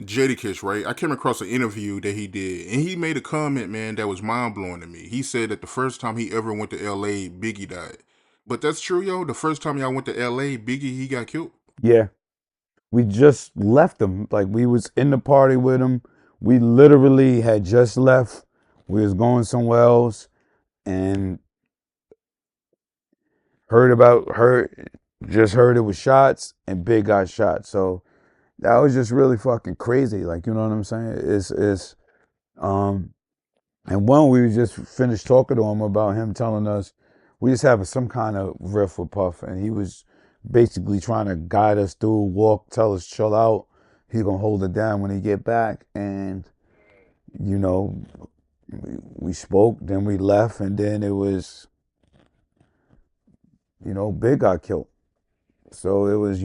Jadakiss, right? I came across an interview that he did, and he made a comment, man, that was mind blowing to me. He said that the first time he ever went to LA, Biggie died. But that's true, yo. The first time y'all went to LA, Biggie, he got killed. Yeah, we just left him. Like we was in the party with him. We literally had just left. We was going somewhere else and heard it was shots and Big got shot. So that was just really fucking crazy. Like you know what I'm saying? It's um and when we just finished talking to him about him telling us we just having some kind of riff with Puff and he was basically trying to guide us through, walk, tell us chill out. He gonna hold it down when he get back and you know we spoke, then we left, and then it was Big got killed. So it was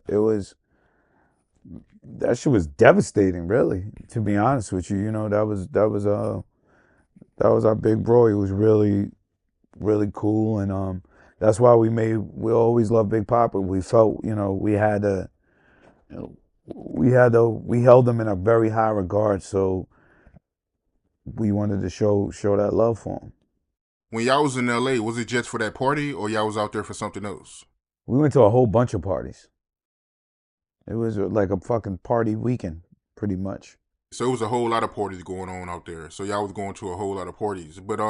it was that shit was devastating, really. To be honest with you, that was our big bro. He was really really cool, and that's why we always loved Big Papa. We felt we held him in a very high regard, so we wanted to show that love for him. When y'all was in LA, was it just for that party, or y'all was out there for something else? We went to a whole bunch of parties. It was like a fucking party weekend, pretty much. So it was a whole lot of parties going on out there. So y'all was going to a whole lot of parties. But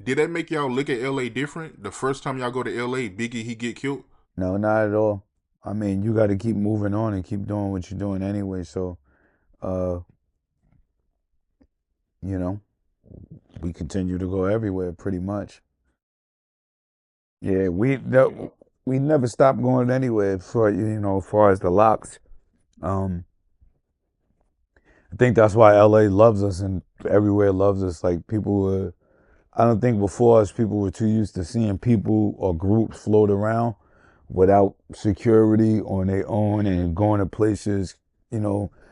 did that make y'all look at LA different? The first time y'all go to LA, Biggie he get killed? No, not at all. I mean, you got to keep moving on and keep doing what you're doing anyway. So, uh, you know, we continue to go everywhere pretty much. Yeah, we never stopped going anywhere for as far as the locks. Um, I think that's why LA loves us and everywhere loves us. Like people were, I don't think before us people were too used to seeing people or groups float around without security on their own and going to places,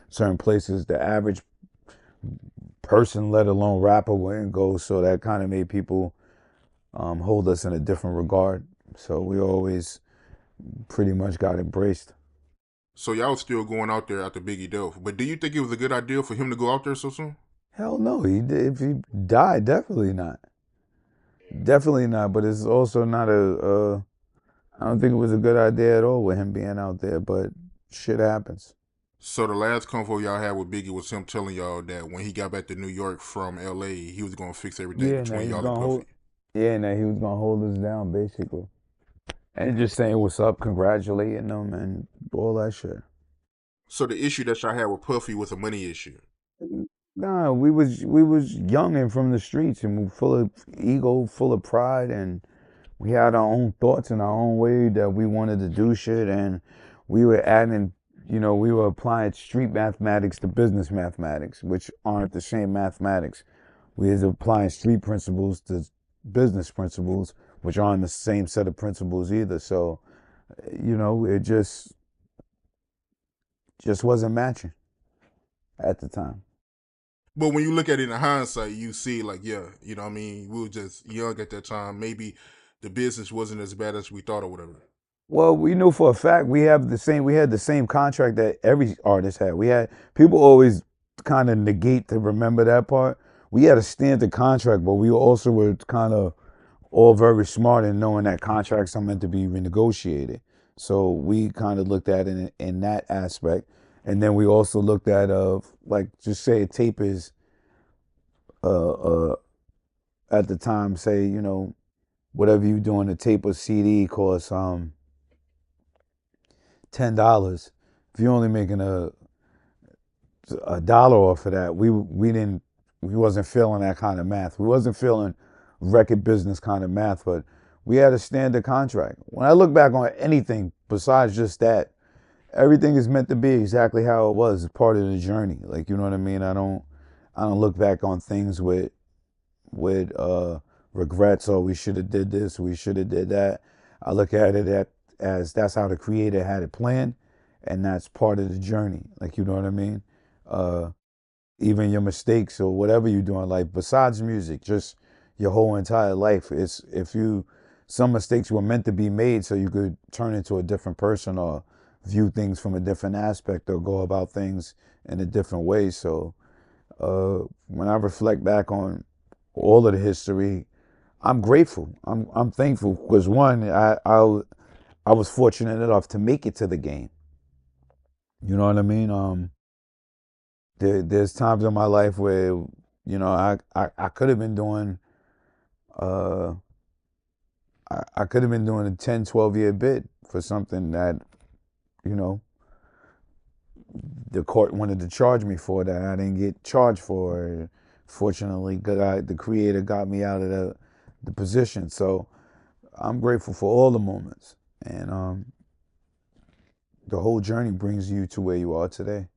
certain places the average person, let alone rapper, wouldn't go. So that kind of made people hold us in a different regard. So we always pretty much got embraced. So y'all was still going out there after Biggie death. But do you think it was a good idea for him to go out there so soon? Hell no, he did. If he died, definitely not. Definitely not. But it's also not I don't think it was a good idea at all with him being out there. But shit happens. So the last convo y'all had with Biggie was him telling y'all that when he got back to New York from LA, he was gonna fix everything Yeah, now between he was y'all and gonna Puffy. hold. Yeah, now he was gonna hold us down basically, and just saying what's up, congratulating them, and all that shit. So the issue that y'all had with Puffy was a money issue. Nah, we was young and from the streets, and we full of ego, full of pride, and we had our own thoughts and our own way that we wanted to do shit, and we were adding, we were applying street mathematics to business mathematics, which aren't the same mathematics. We was applying street principles to business principles, which aren't the same set of principles either. So, it just wasn't matching at the time. But when you look at it in hindsight, you see like, yeah, you know what I mean? We were just young at that time. Maybe the business wasn't as bad as we thought or whatever. Well, we knew for a fact we had the same contract that every artist had. We had people always kind of negate to remember that part. We had a standard contract, but we also were kind of all very smart in knowing that contracts are meant to be renegotiated. So we kind of looked at it in that aspect, and then we also looked at like just say a tape is uh uh at the time say whatever you do on a tape or CD costs $10. If you're only making a dollar off of that, we wasn't feeling that kind of math. We wasn't feeling record business kind of math, but we had a standard contract. When I look back on anything besides just that, everything is meant to be exactly how it was. It's part of the journey. Like you know what I mean? I don't look back on things with regrets or we should have did this, we should have did that. I look at it as that's how the creator had it planned, and that's part of the journey. Like you know what I mean? Uh, Even your mistakes or whatever you're doing, like besides music, just your whole entire life. It's if you some mistakes were meant to be made so you could turn into a different person or view things from a different aspect or go about things in a different way. So when I reflect back on all of the history, I'm grateful. I'm thankful because one, I was fortunate enough to make it to the game. You know what I mean? There's times in my life where I could have been doing uh I could have been doing a 10, 12 year bid for something that you know the court wanted to charge me for that I didn't get charged for. Fortunately, the creator got me out of the position. So I'm grateful for all the moments, and the whole journey brings you to where you are today.